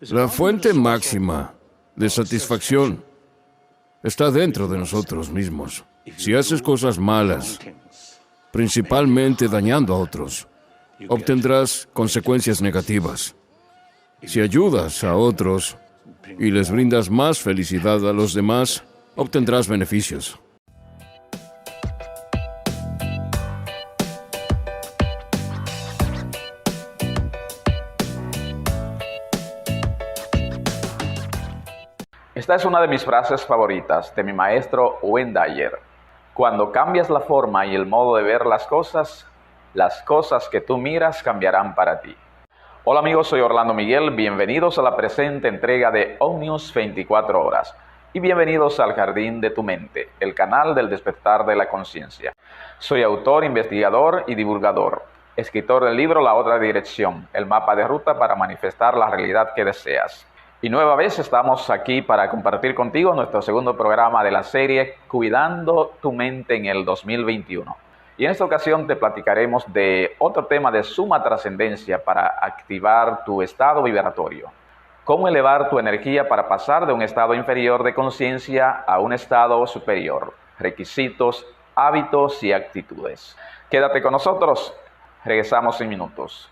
La fuente máxima de satisfacción está dentro de nosotros mismos. Si haces cosas malas, principalmente dañando a otros, obtendrás consecuencias negativas. Si ayudas a otros y les brindas más felicidad a los demás, obtendrás beneficios. Esta es una de mis frases favoritas de mi maestro Wayne Dyer. Cuando cambias la forma y el modo de ver las cosas que tú miras cambiarán para ti. Hola amigos, soy Orlando Miguel, bienvenidos a la presente entrega de Omnius 24 Horas y bienvenidos al Jardín de tu Mente, el canal del despertar de la conciencia. Soy autor, investigador y divulgador, escritor del libro La Otra Dirección, el mapa de ruta para manifestar la realidad que deseas. Y nueva vez estamos aquí para compartir contigo nuestro segundo programa de la serie Cuidando tu Mente en el 2021. Y en esta ocasión te platicaremos de otro tema de suma trascendencia para activar tu estado vibratorio. Cómo elevar tu energía para pasar de un estado inferior de conciencia a un estado superior. Requisitos, hábitos y actitudes. Quédate con nosotros. Regresamos en minutos.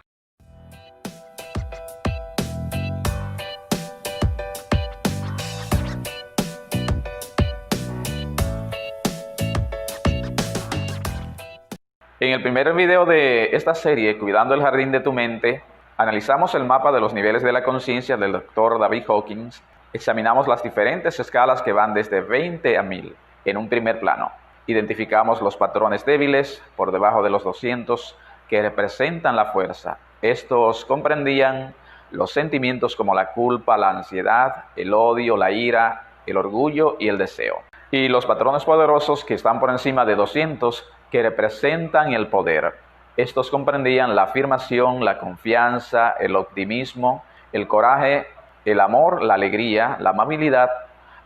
En el primer video de esta serie, Cuidando el Jardín de tu Mente, analizamos el mapa de los niveles de la conciencia del Dr. David Hawkins. Examinamos las diferentes escalas que van desde 20 a 1000 en un primer plano. Identificamos los patrones débiles por debajo de los 200 que representan la fuerza. Estos comprendían los sentimientos como la culpa, la ansiedad, el odio, la ira, el orgullo y el deseo. Y los patrones poderosos que están por encima de 200 que representan el poder. Estos comprendían la afirmación, la confianza, el optimismo, el coraje, el amor, la alegría, la amabilidad,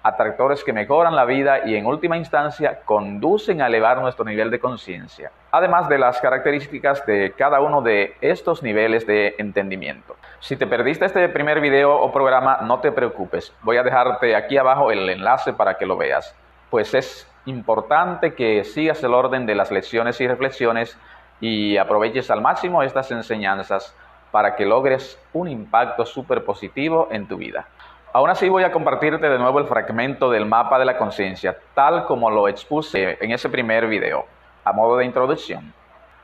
atractores que mejoran la vida y en última instancia conducen a elevar nuestro nivel de conciencia, además de las características de cada uno de estos niveles de entendimiento. Si te perdiste este primer video o programa, no te preocupes, voy a dejarte aquí abajo el enlace para que lo veas, pues es importante que sigas el orden de las lecciones y reflexiones y aproveches al máximo estas enseñanzas para que logres un impacto súper positivo en tu vida. Aún así voy a compartirte de nuevo el fragmento del mapa de la conciencia, tal como lo expuse en ese primer video, a modo de introducción.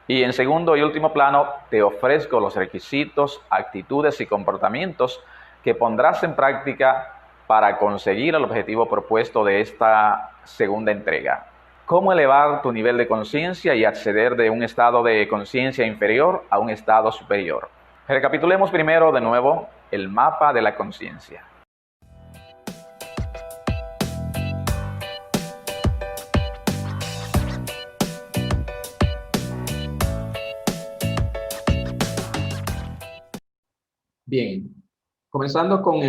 Y en segundo y último plano te ofrezco los requisitos, actitudes y comportamientos que pondrás en práctica para conseguir el objetivo propuesto de esta segunda entrega. Cómo elevar tu nivel de conciencia y acceder de un estado de conciencia inferior a un estado superior. Recapitulemos primero de nuevo el mapa de la conciencia. Bien, comenzando con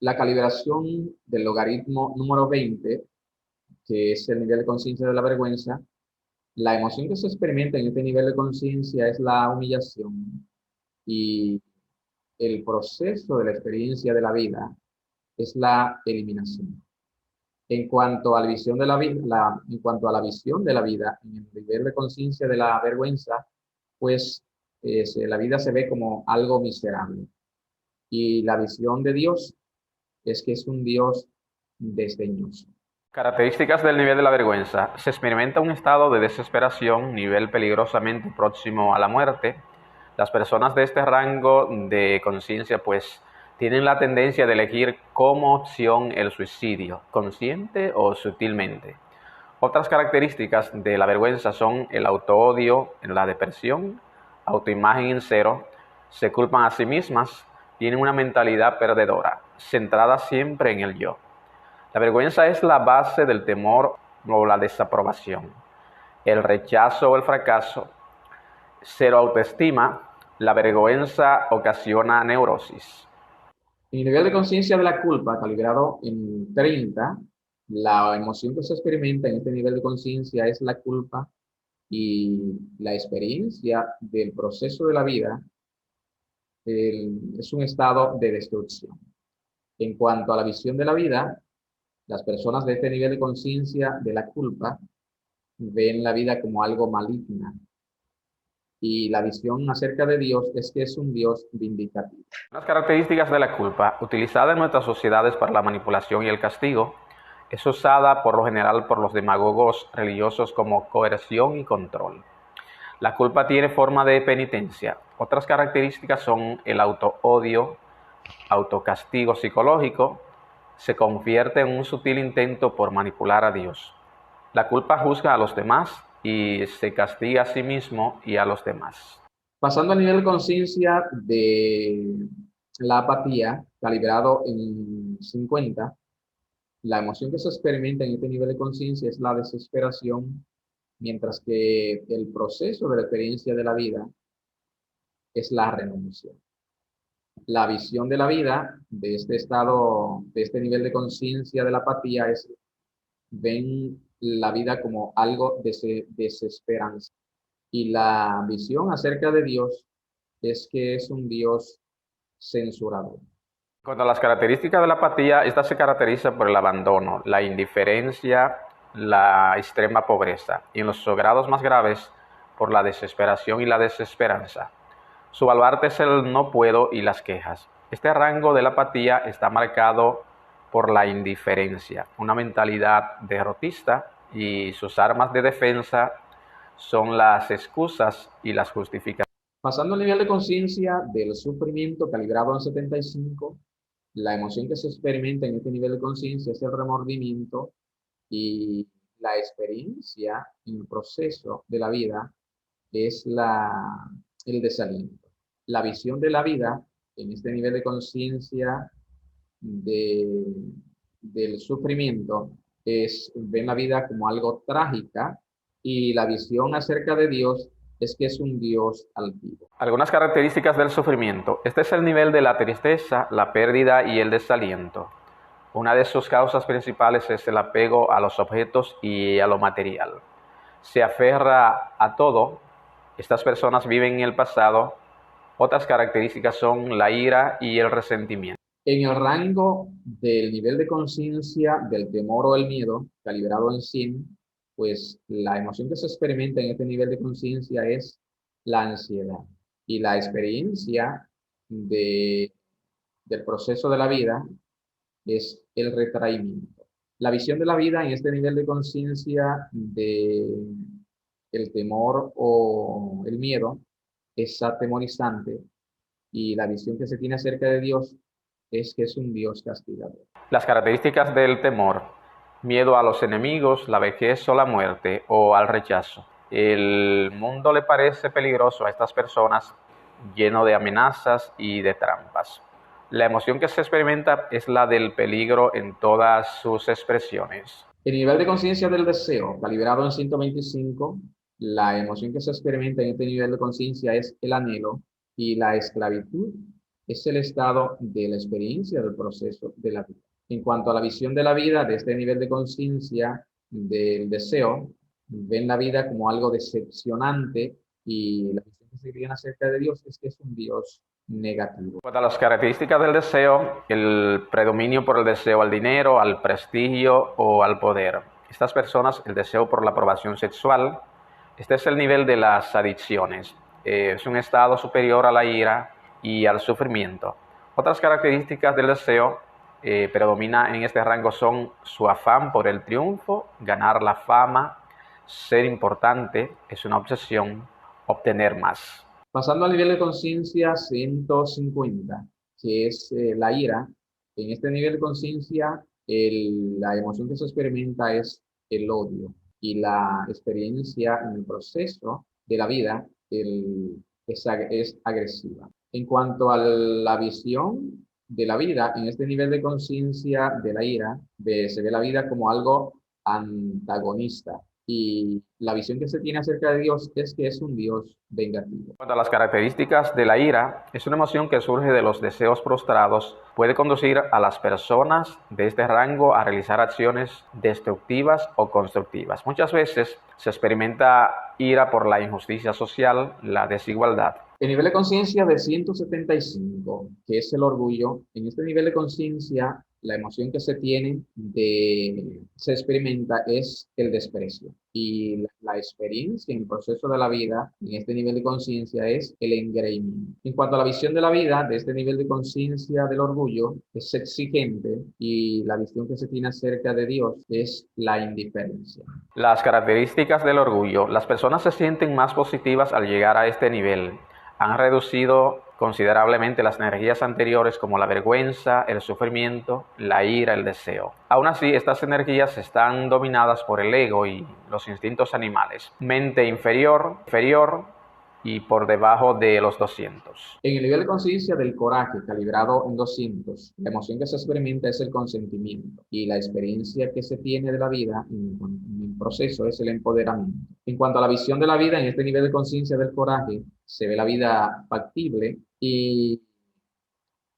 la calibración del logaritmo número 20, que es el nivel de conciencia de la vergüenza. La emoción que se experimenta en este nivel de conciencia es la humillación y el proceso de la experiencia de la vida es la eliminación. En cuanto a la visión de la vida, en cuanto a la visión de la vida en el nivel de conciencia de la vergüenza, pues la vida se ve como algo miserable. Y la visión de Dios es que es un Dios desdeñoso. Características del nivel de la vergüenza. Se experimenta un estado de desesperación, nivel peligrosamente próximo a la muerte. Las personas de este rango de conciencia pues tienen la tendencia de elegir como opción el suicidio, consciente o sutilmente. Otras características de la vergüenza son el autoodio, la depresión, autoimagen en cero, se culpan a sí mismas, tienen una mentalidad perdedora, centrada siempre en el yo. La vergüenza es la base del temor o la desaprobación, el rechazo o el fracaso, cero autoestima. La vergüenza ocasiona neurosis. En el nivel de conciencia de la culpa, calibrado en 30, la emoción que se experimenta en este nivel de conciencia es la culpa y la experiencia del proceso de la vida es un estado de destrucción. En cuanto a la visión de la vida, las personas de este nivel de conciencia de la culpa ven la vida como algo maligna. Y la visión acerca de Dios es que es un Dios vindicativo. Las características de la culpa, utilizada en nuestras sociedades para la manipulación y el castigo, es usada por lo general por los demagogos religiosos como coerción y control. La culpa tiene forma de penitencia. Otras características son el auto-odio, autocastigo psicológico, se convierte en un sutil intento por manipular a Dios. La culpa juzga a los demás y se castiga a sí mismo y a los demás. Pasando al nivel de conciencia de la apatía, calibrado en 50, la emoción que se experimenta en este nivel de conciencia es la desesperación, mientras que el proceso de la experiencia de la vida es la renuncia. La visión de la vida de este estado, de este nivel de conciencia de la apatía es, ven la vida como algo de desesperanza. Y la visión acerca de Dios es que es un Dios censurador. Cuanto a las características de la apatía, esta se caracteriza por el abandono, la indiferencia, la extrema pobreza y en los grados más graves por la desesperación y la desesperanza. Su baluarte es el no puedo y las quejas. Este rango de la apatía está marcado por la indiferencia, una mentalidad derrotista, y sus armas de defensa son las excusas y las justificaciones. Pasando al nivel de conciencia del sufrimiento calibrado en 75, la emoción que se experimenta en este nivel de conciencia es el remordimiento y la experiencia en el proceso de la vida es el desaliento. La visión de la vida en este nivel de conciencia del sufrimiento ven la vida como algo trágica y la visión acerca de Dios es que es un Dios altivo. Algunas características del sufrimiento. Este es el nivel de la tristeza, la pérdida y el desaliento. Una de sus causas principales es el apego a los objetos y a lo material. Se aferra a todo. Estas personas viven en el pasado. Otras características son la ira y el resentimiento. En el rango del nivel de conciencia del temor o el miedo, calibrado en 100, pues la emoción que se experimenta en este nivel de conciencia es la ansiedad. Y la experiencia del proceso de la vida es el retraimiento. La visión de la vida en este nivel de conciencia del temor o el miedo es atemorizante y la visión que se tiene acerca de Dios es que es un Dios castigador. Las características del temor: miedo a los enemigos, la vejez o la muerte, o al rechazo. El mundo le parece peligroso a estas personas, lleno de amenazas y de trampas. La emoción que se experimenta es la del peligro en todas sus expresiones. El nivel de conciencia del deseo, calibrado en 125, la emoción que se experimenta en este nivel de conciencia es el anhelo y la esclavitud es el estado de la experiencia del proceso de la vida. En cuanto a la visión de la vida, de este nivel de conciencia del deseo, ven la vida como algo decepcionante y la visión que se tiene acerca de Dios es que es un Dios negativo. Cuanto a las características del deseo, el predominio por el deseo al dinero, al prestigio o al poder. Estas personas, el deseo por la aprobación sexual. Este es el nivel de las adicciones. Es un estado superior a la ira y al sufrimiento. Otras características del deseo predomina en este rango son su afán por el triunfo, ganar la fama, ser importante, es una obsesión, obtener más. Pasando al nivel de conciencia 150, que es la ira. En este nivel de conciencia, la emoción que se experimenta es el odio y la experiencia en el proceso de la vida es agresiva. En cuanto a la visión de la vida, en este nivel de conciencia de la ira, se ve la vida como algo antagonista. Y la visión que se tiene acerca de Dios es que es un Dios vengativo. En cuanto a las características de la ira, es una emoción que surge de los deseos frustrados. Puede conducir a las personas de este rango a realizar acciones destructivas o constructivas. Muchas veces se experimenta ira por la injusticia social, la desigualdad. El nivel de conciencia de 175, que es el orgullo, en este nivel de conciencia, la emoción que se experimenta es el desprecio. Y la experiencia en el proceso de la vida, en este nivel de conciencia, es el engreimiento. En cuanto a la visión de la vida, de este nivel de conciencia del orgullo, es exigente y la visión que se tiene acerca de Dios es la indiferencia. Las características del orgullo. Las personas se sienten más positivas al llegar a este nivel. Han reducido considerablemente las energías anteriores como la vergüenza, el sufrimiento, la ira, el deseo. Aún así, estas energías están dominadas por el ego y los instintos animales. Mente inferior y por debajo de los 200. En el nivel de conciencia del coraje, calibrado en 200, la emoción que se experimenta es el consentimiento y la experiencia que se tiene de la vida en el proceso es el empoderamiento. En cuanto a la visión de la vida, en este nivel de conciencia del coraje, se ve la vida factible y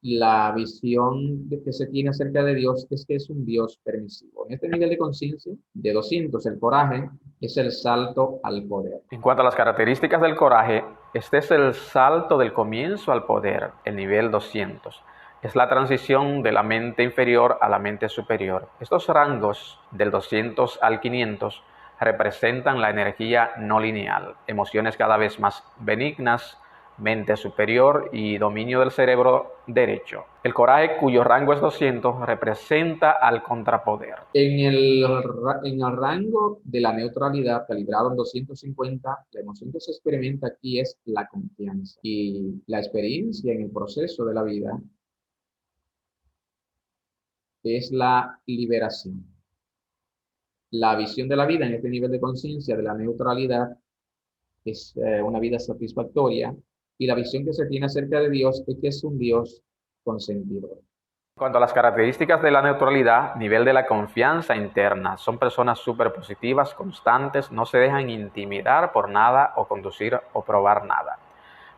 la visión que se tiene acerca de Dios es que es un Dios permisivo. En este nivel de conciencia de 200, el coraje es el salto al poder. En cuanto a las características del coraje, este es el salto del comienzo al poder, el nivel 200. Es la transición de la mente inferior a la mente superior. Estos rangos del 200 al 500 representan la energía no lineal, emociones cada vez más benignas, mente superior y dominio del cerebro derecho. El coraje, cuyo rango es 200, representa al contrapoder. En el rango de la neutralidad, calibrado en 250, la emoción que se experimenta aquí es la confianza. Y la experiencia en el proceso de la vida es la liberación. La visión de la vida en este nivel de conciencia de la neutralidad es una vida satisfactoria. Y la visión que se tiene acerca de Dios es que es un Dios consentidor. En cuanto a las características de la neutralidad, nivel de la confianza interna, son personas súper positivas, constantes, no se dejan intimidar por nada o conducir o probar nada.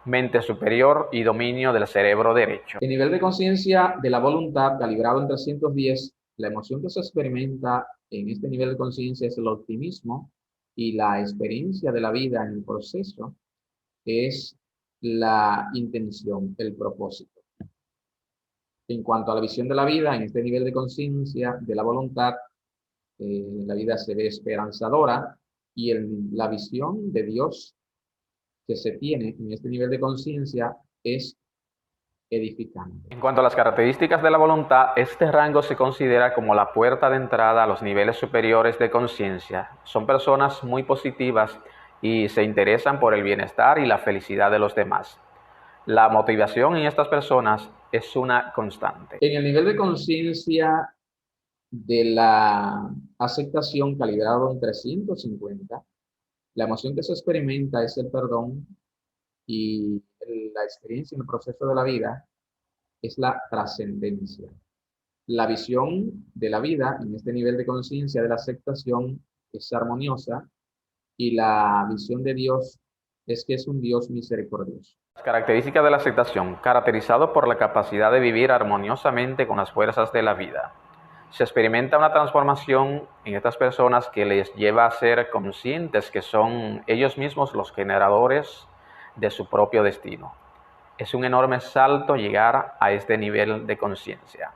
Mente superior y dominio del cerebro derecho. El nivel de conciencia de la voluntad, calibrado en 310, la emoción que se experimenta en este nivel de conciencia es el optimismo y la experiencia de la vida en el proceso es la intención, el propósito. En cuanto a la visión de la vida, en este nivel de conciencia de la voluntad, la vida se ve esperanzadora y la visión de Dios que se tiene en este nivel de conciencia es edificante. En cuanto a las características de la voluntad, este rango se considera como la puerta de entrada a los niveles superiores de conciencia. Son personas muy positivas y se interesan por el bienestar y la felicidad de los demás. La motivación en estas personas es una constante. En el nivel de conciencia de la aceptación calibrado en 350, la emoción que se experimenta es el perdón y la experiencia en el proceso de la vida es la trascendencia. La visión de la vida en este nivel de conciencia de la aceptación es armoniosa y la visión de Dios es que es un Dios misericordioso. Las características de la aceptación, caracterizado por la capacidad de vivir armoniosamente con las fuerzas de la vida. Se experimenta una transformación en estas personas que les lleva a ser conscientes que son ellos mismos los generadores de su propio destino. Es un enorme salto llegar a este nivel de conciencia.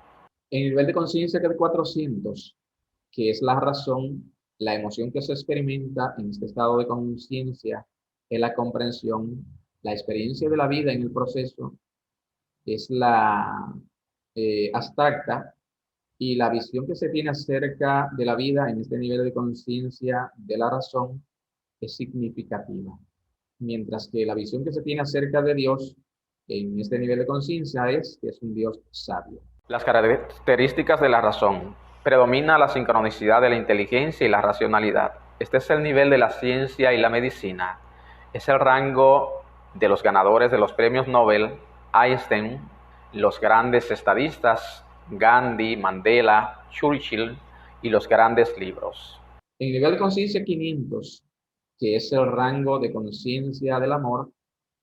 En el nivel de conciencia que es de 400, que es la razón, la emoción que se experimenta en este estado de conciencia es la comprensión, la experiencia de la vida en el proceso es la abstracta y la visión que se tiene acerca de la vida en este nivel de conciencia de la razón es significativa. Mientras que la visión que se tiene acerca de Dios en este nivel de conciencia es que es un Dios sabio. Las características de la razón. Predomina la sincronicidad de la inteligencia y la racionalidad. Este es el nivel de la ciencia y la medicina. Es el rango de los ganadores de los premios Nobel, Einstein, los grandes estadistas, Gandhi, Mandela, Churchill y los grandes libros. En el nivel de conciencia 500, que es el rango de conciencia del amor,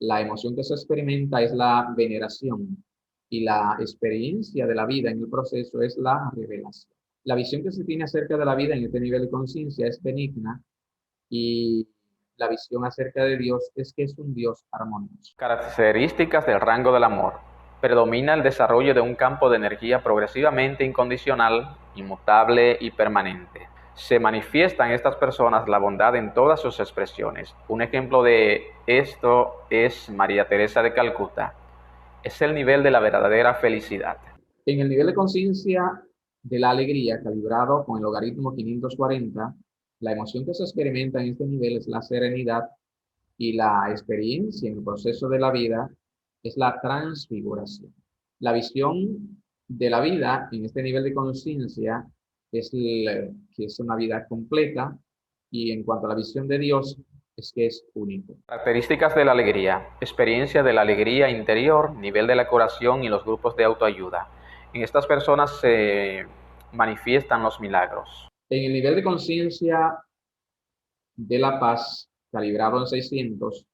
la emoción que se experimenta es la veneración y la experiencia de la vida en el proceso es la revelación. La visión que se tiene acerca de la vida en este nivel de conciencia es benigna y la visión acerca de Dios es que es un Dios armonioso. Características del rango del amor. Predomina el desarrollo de un campo de energía progresivamente incondicional, inmutable y permanente. Se manifiesta en estas personas la bondad en todas sus expresiones. Un ejemplo de esto es María Teresa de Calcuta. Es el nivel de la verdadera felicidad. En el nivel de conciencia de la alegría, calibrado con el logaritmo 540, la emoción que se experimenta en este nivel es la serenidad y la experiencia en el proceso de la vida es la transfiguración. La visión de la vida en este nivel de conciencia es que es una vida completa, y en cuanto a la visión de Dios es que es único. Características de la alegría. Experiencia de la alegría interior, nivel de la curación y los grupos de autoayuda. En estas personas se manifiestan los milagros. En el nivel de conciencia de la paz, calibrado en 600,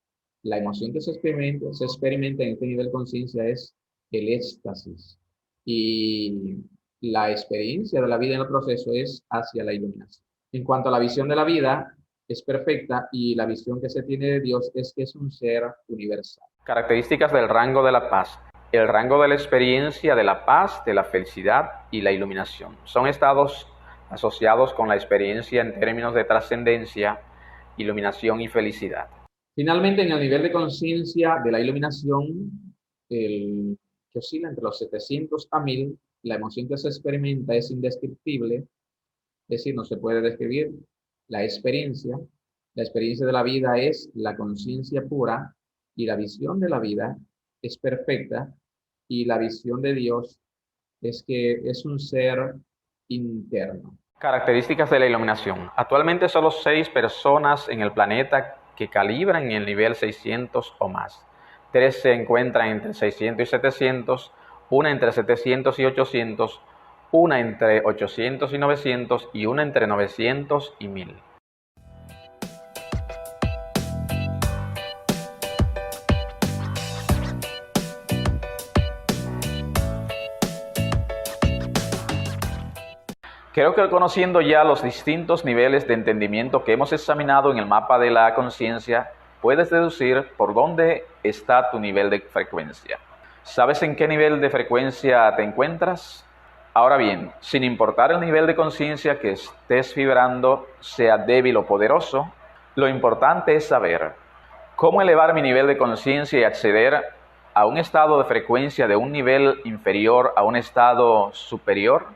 la emoción que se experimenta en este nivel de conciencia es el éxtasis. Y la experiencia de la vida en el proceso es hacia la iluminación. En cuanto a la visión de la vida, es perfecta, y la visión que se tiene de Dios es que es un ser universal. Características del rango de la paz. El rango de la experiencia de la paz, de la felicidad y la iluminación. Son estados asociados con la experiencia en términos de trascendencia, iluminación y felicidad. Finalmente, en el nivel de conciencia de la iluminación, que oscila entre los 700 a 1000, la emoción que se experimenta es indescriptible, es decir, no se puede describir la experiencia. La experiencia de la vida es la conciencia pura, y la visión de la vida es perfecta, y la visión de Dios es que es un ser interno. Características de la iluminación. Actualmente solo 6 personas en el planeta que calibran el nivel 600 o más. 3 se encuentran entre 600 y 700, una entre 700 y 800, una entre 800 y 900 y una entre 900 y 1000. Creo que conociendo ya los distintos niveles de entendimiento que hemos examinado en el mapa de la conciencia, puedes deducir por dónde está tu nivel de frecuencia. ¿Sabes en qué nivel de frecuencia te encuentras? Ahora bien, sin importar el nivel de conciencia que estés vibrando, sea débil o poderoso, lo importante es saber cómo elevar mi nivel de conciencia y acceder a un estado de frecuencia de un nivel inferior a un estado superior.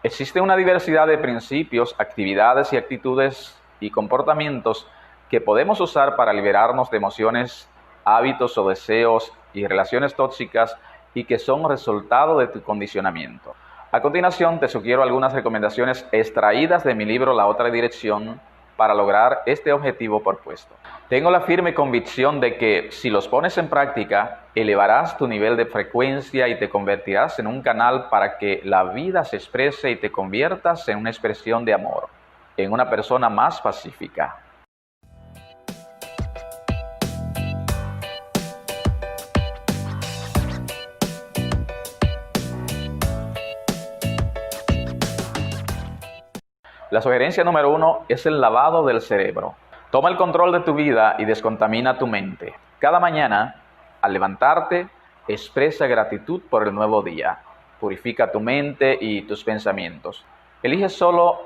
Existe una diversidad de principios, actividades y actitudes y comportamientos que podemos usar para liberarnos de emociones, hábitos o deseos y relaciones tóxicas y que son resultado de tu condicionamiento. A continuación, te sugiero algunas recomendaciones extraídas de mi libro La Otra Dirección para lograr este objetivo propuesto. Tengo la firme convicción de que si los pones en práctica, elevarás tu nivel de frecuencia y te convertirás en un canal para que la vida se exprese y te conviertas en una expresión de amor, en una persona más pacífica. La sugerencia número 1 es el lavado del cerebro. Toma el control de tu vida y descontamina tu mente. Cada mañana, al levantarte, expresa gratitud por el nuevo día. Purifica tu mente y tus pensamientos. Elige solo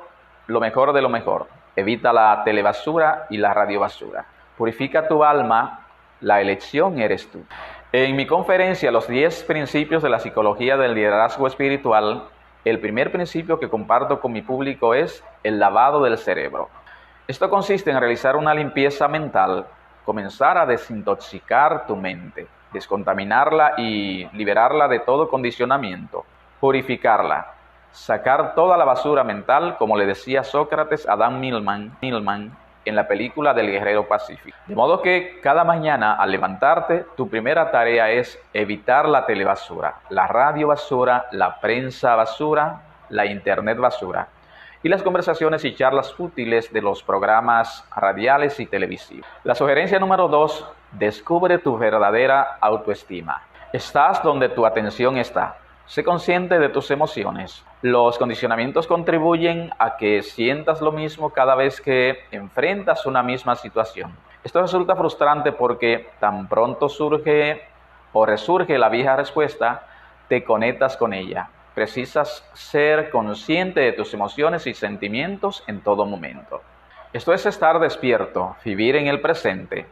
lo mejor de lo mejor. Evita la telebasura y la radiobasura. Purifica tu alma. La elección eres tú. En mi conferencia, Los 10 principios de la psicología del liderazgo espiritual, el primer principio que comparto con mi público es el lavado del cerebro. Esto consiste en realizar una limpieza mental, comenzar a desintoxicar tu mente, descontaminarla y liberarla de todo condicionamiento, purificarla, sacar toda la basura mental, como le decía Sócrates a Dan Millman en la película del Guerrero Pacífico. De modo que cada mañana al levantarte, tu primera tarea es evitar la telebasura, la radio basura, la prensa basura, la internet basura y las conversaciones y charlas fútiles de los programas radiales y televisivos. La sugerencia número 2, descubre tu verdadera autoestima. Estás donde tu atención está. Sé consciente de tus emociones. Los condicionamientos contribuyen a que sientas lo mismo cada vez que enfrentas una misma situación. Esto resulta frustrante porque tan pronto surge o resurge la vieja respuesta, te conectas con ella. Precisas ser consciente de tus emociones y sentimientos en todo momento. Esto es estar despierto, vivir en el presente.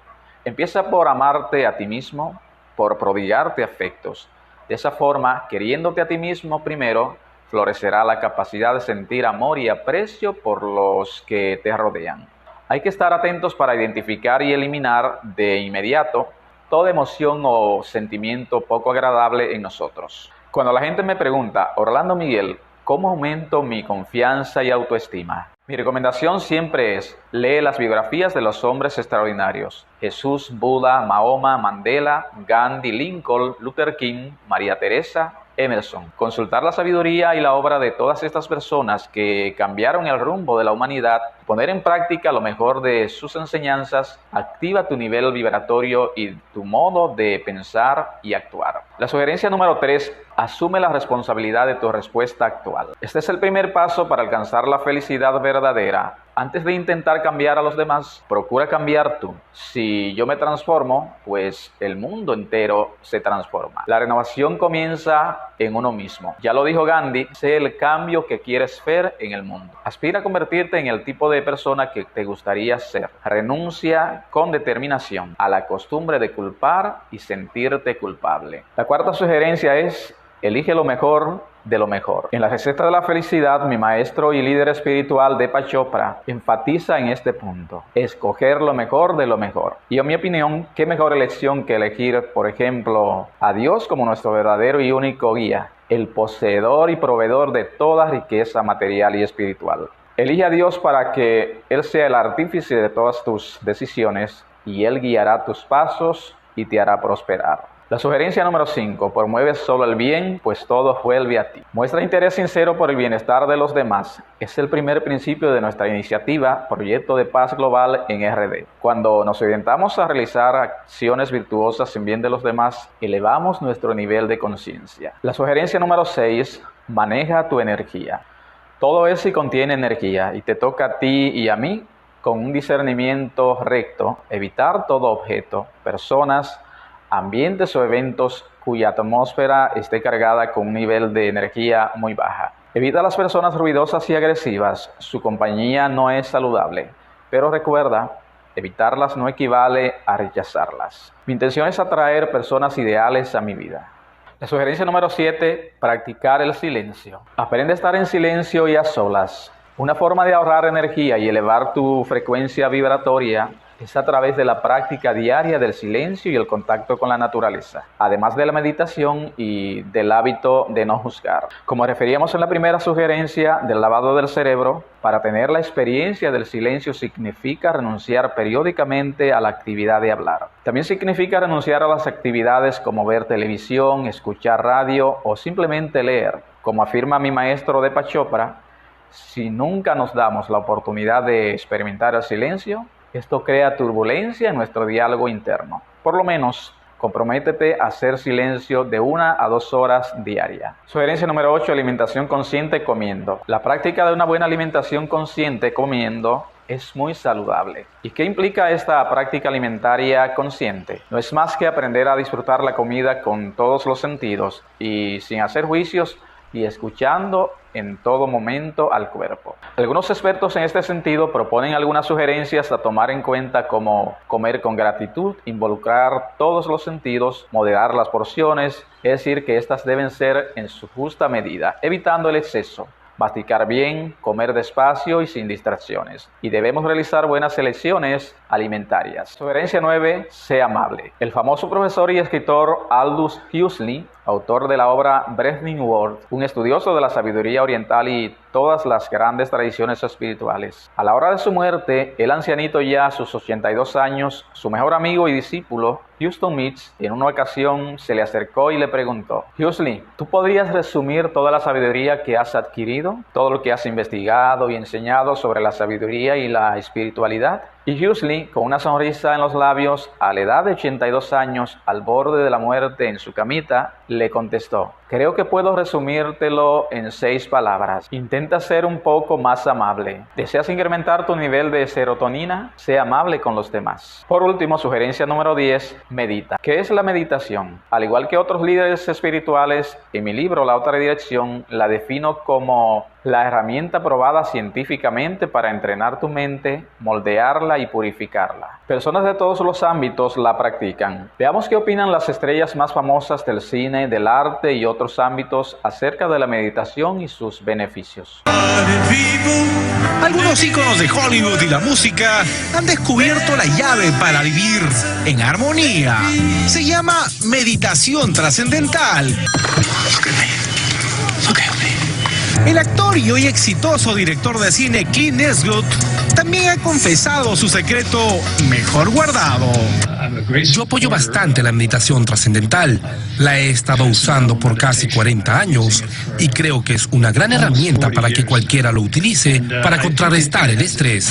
Empieza por amarte a ti mismo, por prodigarte afectos. De esa forma, queriéndote a ti mismo primero, florecerá la capacidad de sentir amor y aprecio por los que te rodean. Hay que estar atentos para identificar y eliminar de inmediato toda emoción o sentimiento poco agradable en nosotros. Cuando la gente me pregunta, Orlando Miguel, ¿cómo aumento mi confianza y autoestima? Mi recomendación siempre es, lee las biografías de los hombres extraordinarios. Jesús, Buda, Mahoma, Mandela, Gandhi, Lincoln, Luther King, María Teresa, Emerson. Consultar la sabiduría y la obra de todas estas personas que cambiaron el rumbo de la humanidad, poner en práctica lo mejor de sus enseñanzas, activa tu nivel vibratorio y tu modo de pensar y actuar. La sugerencia número 3, asume la responsabilidad de tu respuesta actual. Este es el primer paso para alcanzar la felicidad verdadera. Antes de intentar cambiar a los demás, procura cambiar tú. Si yo me transformo, pues el mundo entero se transforma. La renovación comienza en uno mismo. Ya lo dijo Gandhi, sé el cambio que quieres ver en el mundo. Aspira a convertirte en el tipo de persona que te gustaría ser. Renuncia con determinación a la costumbre de culpar y sentirte culpable. La cuarta sugerencia es, elige lo mejor de lo mejor. En la receta de la felicidad, mi maestro y líder espiritual Deepak Chopra enfatiza en este punto: escoger lo mejor de lo mejor. Y en mi opinión, qué mejor elección que elegir, por ejemplo, a Dios como nuestro verdadero y único guía, el poseedor y proveedor de toda riqueza material y espiritual. Elige a Dios para que Él sea el artífice de todas tus decisiones y Él guiará tus pasos y te hará prosperar. La sugerencia número 5, promueve solo el bien, pues todo vuelve a ti. Muestra interés sincero por el bienestar de los demás. Es el primer principio de nuestra iniciativa, Proyecto de Paz Global en RD. Cuando nos orientamos a realizar acciones virtuosas en bien de los demás, elevamos nuestro nivel de conciencia. La sugerencia número 6, maneja tu energía. Todo es y contiene energía, y te toca a ti y a mí, con un discernimiento recto, evitar todo objeto, personas, ambientes o eventos cuya atmósfera esté cargada con un nivel de energía muy baja. Evita las personas ruidosas y agresivas, su compañía no es saludable, pero recuerda, evitarlas no equivale a rechazarlas. Mi intención es atraer personas ideales a mi vida. La sugerencia número 7, practicar el silencio. Aprende a estar en silencio y a solas. Una forma de ahorrar energía y elevar tu frecuencia vibratoria es a través de la práctica diaria del silencio y el contacto con la naturaleza, además de la meditación y del hábito de no juzgar. Como referíamos en la primera sugerencia del lavado del cerebro, para tener la experiencia del silencio significa renunciar periódicamente a la actividad de hablar. También significa renunciar a las actividades como ver televisión, escuchar radio o simplemente leer. Como afirma mi maestro Deepak Chopra, si nunca nos damos la oportunidad de experimentar el silencio, esto crea turbulencia en nuestro diálogo interno. Por lo menos, comprométete a hacer silencio de 1 a 2 horas diarias. Sugerencia número 8, alimentación consciente comiendo. La práctica de una buena alimentación consciente comiendo es muy saludable. ¿Y qué implica esta práctica alimentaria consciente? No es más que aprender a disfrutar la comida con todos los sentidos y sin hacer juicios y escuchando en todo momento al cuerpo. Algunos expertos en este sentido proponen algunas sugerencias a tomar en cuenta, como comer con gratitud, involucrar todos los sentidos, moderar las porciones, es decir, que estas deben ser en su justa medida, evitando el exceso. Masticar bien, comer despacio y sin distracciones. Y debemos realizar buenas elecciones alimentarias. Sugerencia 9, sé amable. El famoso profesor y escritor Aldous Huxley, autor de la obra Breathing World, un estudioso de la sabiduría oriental y todas las grandes tradiciones espirituales. A la hora de su muerte, el ancianito ya a sus 82 años, su mejor amigo y discípulo, Huston Mitz, en una ocasión se le acercó y le preguntó: Huxley, ¿tú podrías resumir toda la sabiduría que has adquirido? Todo lo que has investigado y enseñado sobre la sabiduría y la espiritualidad. Y Huxley, con una sonrisa en los labios, a la edad de 82 años, al borde de la muerte en su camita, le contestó: Creo que puedo resumírtelo en 6 palabras. Intenta ser un poco más amable. ¿Deseas incrementar tu nivel de serotonina? Sé amable con los demás. Por último, sugerencia número 10, medita. ¿Qué es la meditación? Al igual que otros líderes espirituales, en mi libro La Otra Dirección la defino como la herramienta probada científicamente para entrenar tu mente, moldearla y purificarla. Personas de todos los ámbitos la practican. Veamos qué opinan las estrellas más famosas del cine, del arte y otros ámbitos acerca de la meditación y sus beneficios. Algunos íconos de Hollywood y la música han descubierto la llave para vivir en armonía. Se llama meditación trascendental. El actor y hoy exitoso director de cine Clint Eastwood también ha confesado su secreto mejor guardado. Yo apoyo bastante la meditación trascendental. La he estado usando por casi 40 años y creo que es una gran herramienta para que cualquiera lo utilice para contrarrestar el estrés.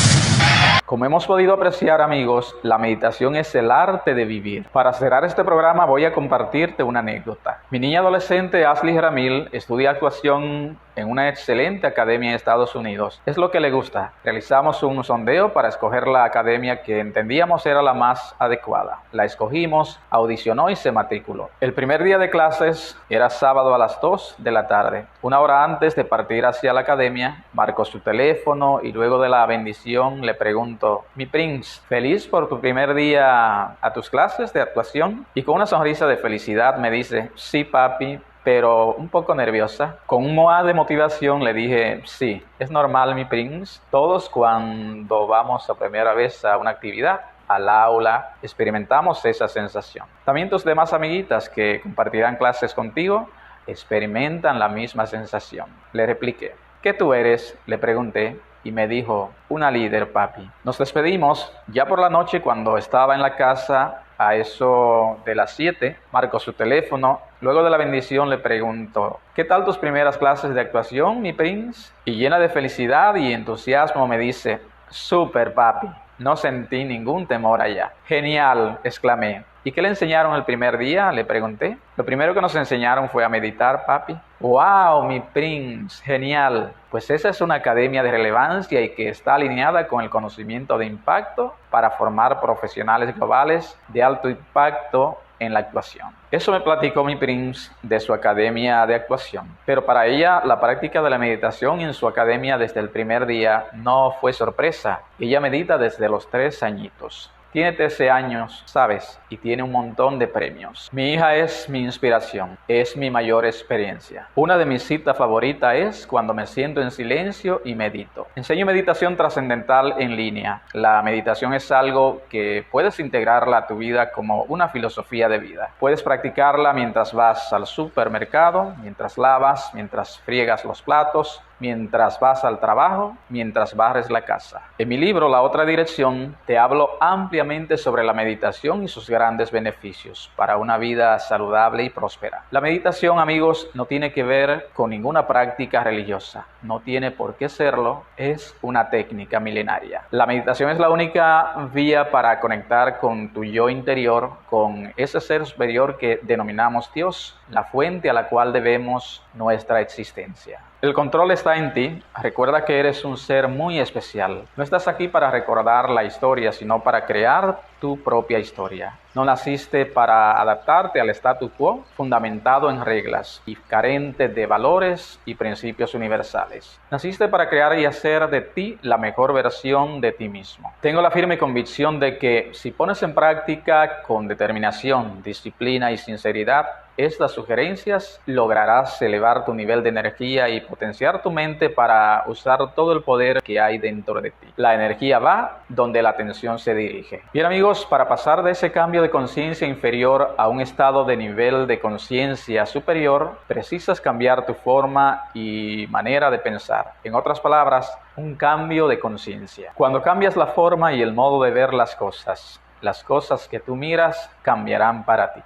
Como hemos podido apreciar, amigos, la meditación es el arte de vivir. Para cerrar este programa voy a compartirte una anécdota. Mi niña adolescente Ashley Ramil estudia actuación en una excelente academia en Estados Unidos. Es lo que le gusta. Realizamos un sondeo para escoger la academia que entendíamos era la más adecuada. La escogimos, audicionó y se matriculó. El primer día de clases era sábado a las 2 de la tarde. Una hora antes de partir hacia la academia, marcó su teléfono y luego de la bendición le preguntó: mi Prince, ¿feliz por tu primer día a tus clases de actuación? Y con una sonrisa de felicidad me dice: sí, papi, pero un poco nerviosa. Con un moa de motivación le dije: sí, es normal, mi Prince. Todos cuando vamos a primera vez a una actividad, al aula, experimentamos esa sensación. También tus demás amiguitas que compartirán clases contigo experimentan la misma sensación. Le repliqué: ¿qué tú eres?, le pregunté. Y me dijo: una líder, papi. Nos despedimos. Ya por la noche, cuando estaba en la casa, a eso de las 7, marcó su teléfono. Luego de la bendición le pregunto: ¿qué tal tus primeras clases de actuación, mi Prince? Y llena de felicidad y entusiasmo me dice: súper, papi. No sentí ningún temor allá. Genial, exclamé. ¿Y qué le enseñaron el primer día?, le pregunté. Lo primero que nos enseñaron fue a meditar, papi. ¡Wow, mi Prince! Genial. Pues esa es una academia de relevancia y que está alineada con el conocimiento de impacto para formar profesionales globales de alto impacto en la actuación. Eso me platicó mi Prince de su academia de actuación. Pero para ella, la práctica de la meditación en su academia desde el primer día no fue sorpresa. Ella medita desde los 3 añitos. Tiene 13 años, ¿sabes? Y tiene un montón de premios. Mi hija es mi inspiración, es mi mayor experiencia. Una de mis citas favoritas es cuando me siento en silencio y medito. Enseño meditación trascendental en línea. La meditación es algo que puedes integrarla a tu vida como una filosofía de vida. Puedes practicarla mientras vas al supermercado, mientras lavas, mientras friegas los platos, mientras vas al trabajo, mientras barres la casa. En mi libro La Otra Dirección te hablo ampliamente sobre la meditación y sus grandes beneficios para una vida saludable y próspera. La meditación, amigos, no tiene que ver con ninguna práctica religiosa. No tiene por qué serlo. Es una técnica milenaria. La meditación es la única vía para conectar con tu yo interior, con ese ser superior que denominamos Dios, la fuente a la cual debemos nuestra existencia. El control está en ti. Recuerda que eres un ser muy especial. No estás aquí para recordar la historia, sino para crear tu propia historia. No naciste para adaptarte al status quo, fundamentado en reglas y carente de valores y principios universales. Naciste para crear y hacer de ti la mejor versión de ti mismo. Tengo la firme convicción de que si pones en práctica con determinación, disciplina y sinceridad estas sugerencias, lograrás elevar tu nivel de energía y potenciar tu mente para usar todo el poder que hay dentro de ti. La energía va donde la atención se dirige. Bien, amigos, para pasar de ese cambio de conciencia inferior a un estado de nivel de conciencia superior, precisas cambiar tu forma y manera de pensar. En otras palabras, un cambio de conciencia. Cuando cambias la forma y el modo de ver las cosas que tú miras cambiarán para ti.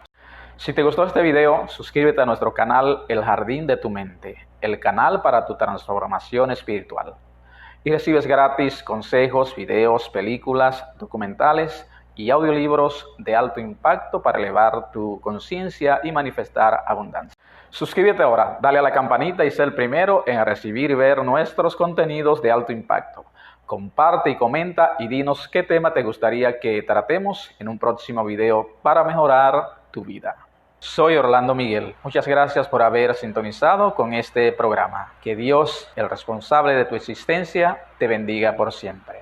Si te gustó este video, suscríbete a nuestro canal El Jardín de tu Mente, el canal para tu transformación espiritual. Y recibes gratis consejos, videos, películas, documentales y audiolibros de alto impacto para elevar tu conciencia y manifestar abundancia. Suscríbete ahora, dale a la campanita y sé el primero en recibir y ver nuestros contenidos de alto impacto. Comparte y comenta y dinos qué tema te gustaría que tratemos en un próximo video para mejorar tu vida. Soy Orlando Miguel. Muchas gracias por haber sintonizado con este programa. Que Dios, el responsable de tu existencia, te bendiga por siempre.